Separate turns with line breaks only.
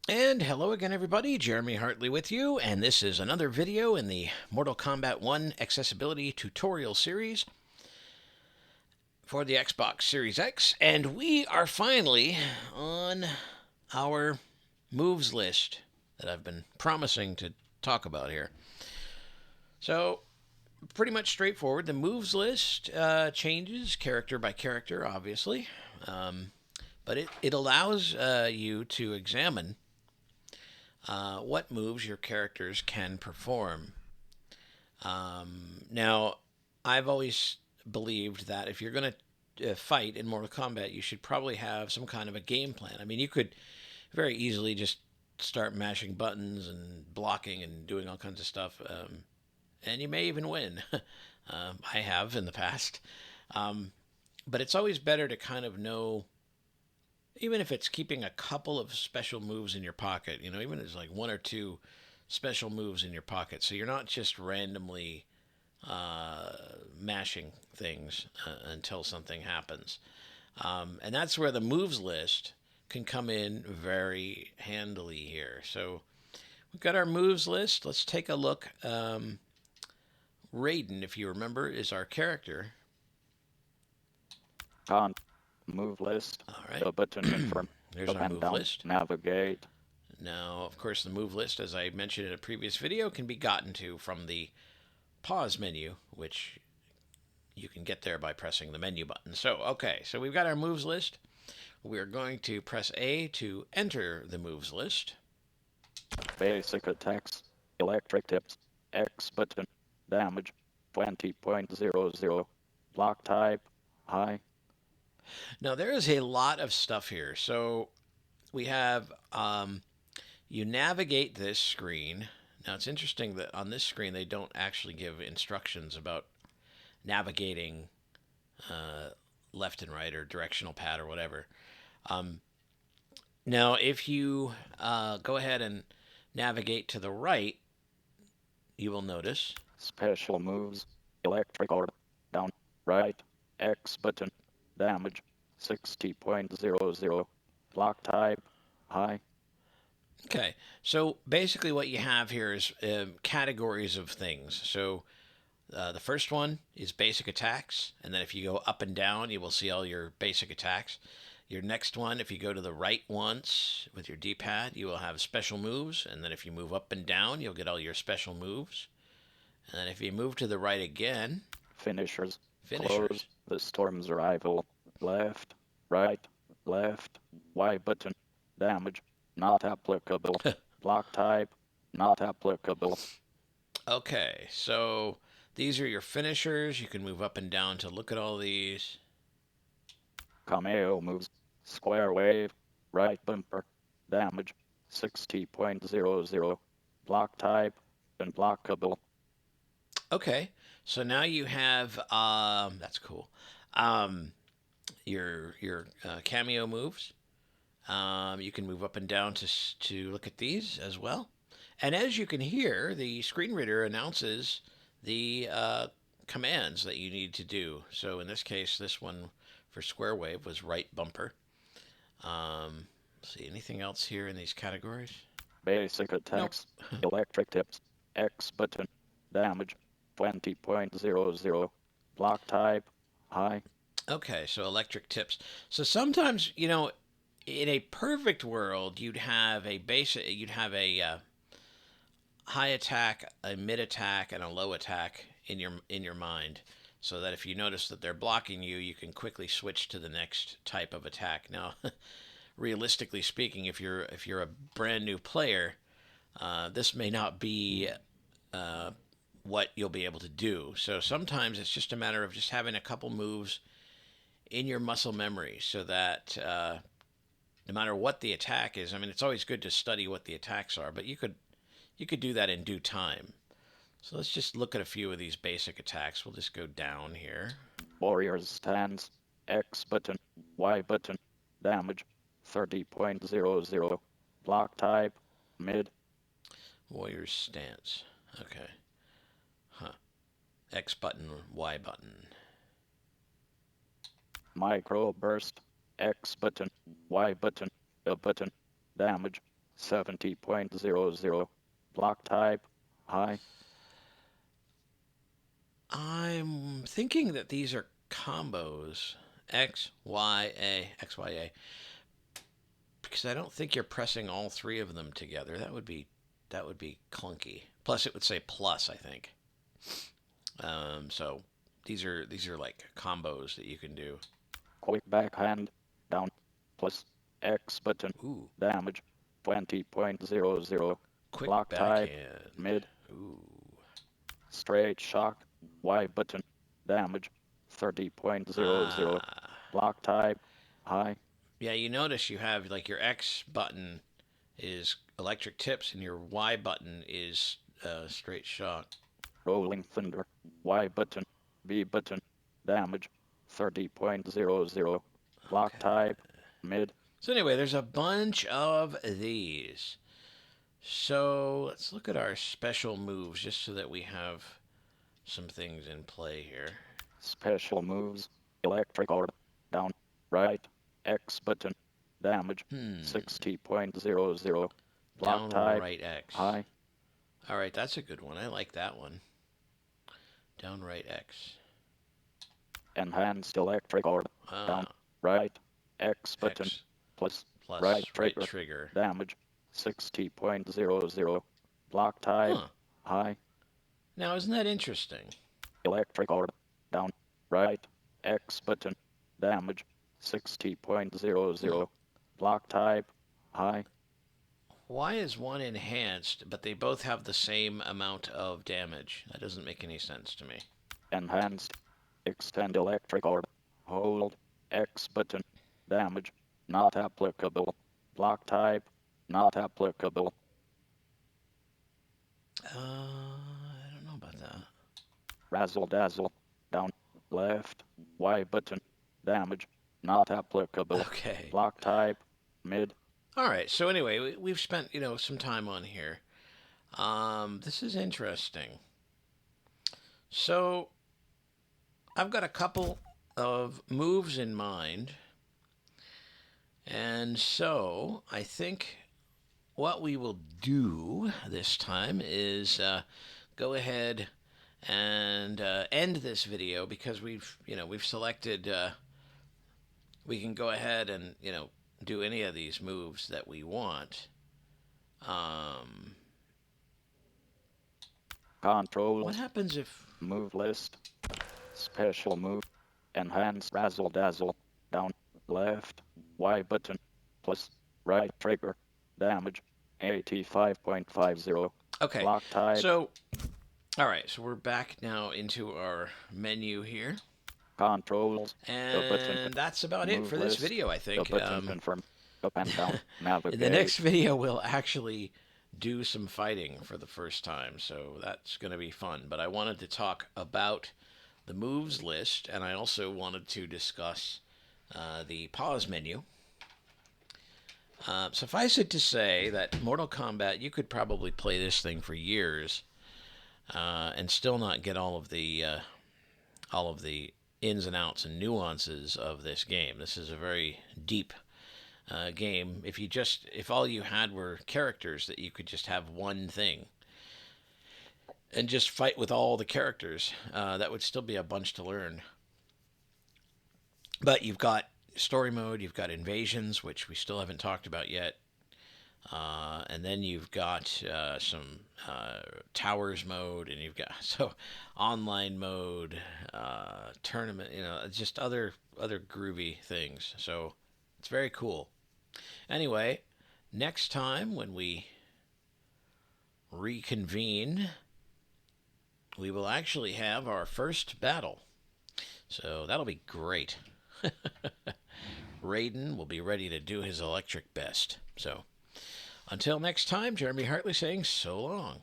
And hello again, everybody. Jeremy Hartley with you, and this is another video in the Mortal Kombat 1 accessibility tutorial series for the Xbox Series X. And we are finally on our moves list that I've been promising to talk about here. So, pretty much straightforward. The moves list changes character by character, obviously, but it allows you to examine what moves your characters can perform. Now, I've always believed that if you're going to fight in Mortal Kombat, you should probably have some kind of a game plan. I mean, you could very easily just start mashing buttons and blocking and doing all kinds of stuff, and you may even win. I have in the past. But it's always better to kind of know, even if it's keeping a couple of special moves in your pocket, even if it's like one or two special moves in your pocket. So you're not just randomly mashing things until something happens. And that's where the moves list can come in very handily here. So we've got our moves list. Let's take a look. Raiden, if you remember, is our character.
On move list,
All right.
the button confirm,
There's
up
our
and
move
down,
list.
navigate.
Now, of course, the move list, as I mentioned in a previous video, can be gotten to from the pause menu, which you can get there by pressing the menu button. So we've got our moves list. We're going to press A to enter the moves list.
Basic attacks, electric tips, X button, damage, 20.00, block type, high.
Now, there is a lot of stuff here. So we have, you navigate this screen. Now, it's interesting that on this screen, they don't actually give instructions about navigating uh, left and right or directional pad or whatever. Um, Now, if you go ahead and navigate to the right, you will notice.
Special moves, electric orb, down, right, X button, damage, 60.00, block type, high.
Okay, so basically what you have here is categories of things. So the first one is basic attacks, and then if you go up and down, you will see all your basic attacks. Your next one, if you go to the right once with your D-pad, you will have special moves, and then if you move up and down, you'll get all your special moves. And then if you move to the right again,
Finishers, close,
finishers.
the storm's arrival, left, right, left, Y button, damage, not applicable, block type, not applicable,
Okay, so these are your finishers. You can move up and down to look at all these.
cameo moves, square wave, right bumper, damage, 60.00, block type, unblockable,
Okay, so now you have that's cool. Um, your cameo moves. You can move up and down to look at these as well. And as you can hear, the screen reader announces the commands that you need to do. So in this case, this one for square wave was right bumper. See anything else here in these categories?
basic
Nope.
attacks, electric tips, X button, damage, 20.00, block type, high,
Okay, so electric tips. So sometimes, in a perfect world, you'd have a high attack, a mid attack, and a low attack in your mind, so that if you notice that they're blocking you, you can quickly switch to the next type of attack. Now, realistically speaking, if you're a brand new player, this may not be uh, what you'll be able to do. So sometimes it's just a matter of just having a couple moves in your muscle memory, so that no matter what the attack is, I mean, it's always good to study what the attacks are, but you could do that in due time. So let's just look at a few of these basic attacks. We'll just go down here.
warrior's stance, X button, Y button, damage, 30.00, block type, mid,
Warrior's stance. Okay. Huh. X button, Y button.
micro burst, X button, Y button, A button, damage, 70.00. Block type, high.
I'm thinking that these are combos. X, Y, A, X, Y, A. Because I don't think you're pressing all three of them together. That would be clunky. Plus, it would say plus, I think. So these are like combos that you can do.
Quick backhand, down, plus, X button,
Ooh,
damage, 20.00.
quick
Block type,
backhand.
mid,
Ooh.
straight shock, Y button, damage, 30.00.
Ah.
Block type, high.
Yeah, you notice you have like your X button is electric tips and your Y button is straight shock.
Rolling thunder, Y button, B button, damage, 30.00. Block
Okay.
type, mid.
So anyway, there's a bunch of these. So let's look at our special moves just so that we have some things in play here.
Special moves, electric orb, down, right, X button, damage,
Hmm.
60.00. Block
Down
type,
right X.
high.
All right, that's a good one. I like that one. Down right X.
Enhanced electric orb, down,
Ah,
right, X button,
X
plus,
plus
right
right
trigger,
trigger.
damage, 60.00. Block type,
Huh.
high.
Now, isn't that interesting?
Electric orb, down, right, X button, damage,
Hmm.
60.00. Block type, high.
Why is one enhanced, but they both have the same amount of damage? That doesn't make any sense to me.
Enhanced, extend electric orb, hold, X button, damage, not applicable. Block type, not applicable.
I don't know about that.
Razzle dazzle, down, left, Y button, damage, not applicable.
Okay.
Block type, mid.
All right. So anyway, we've spent some time on here. This is interesting. So I've got a couple of moves in mind, and so I think what we will do this time is go ahead and end this video because we've selected. We can go ahead and do any of these moves that we want. Um, what
Controls,
happens if?
move list, special move, enhance razzle dazzle, down, left, Y button, plus, right trigger, damage, 85.50.
Okay,
Block type,
so all right, so we're back now into our menu here,
controls, the button,
and that's about it
move
for this
list,
video, I
the
think.
button confirm, up and down,
In the next
navigate.
video, we'll actually do some fighting for the first time, so that's going to be fun. But I wanted to talk about the moves list, and I also wanted to discuss the pause menu. Suffice it to say that Mortal Kombat, you could probably play this thing for years and still not get all of the ins and outs and nuances of this game. This is a very deep game. If all you had were characters that you could just have one thing and just fight with all the characters, that would still be a bunch to learn. But you've got story mode, you've got invasions, which we still haven't talked about yet. And then you've got some towers mode, and you've got so online mode, tournament, just other groovy things. So it's very cool. Anyway, next time when we reconvene, we will actually have our first battle. So that'll be great. Raiden will be ready to do his electric best. So until next time, Jeremy Hartley saying so long.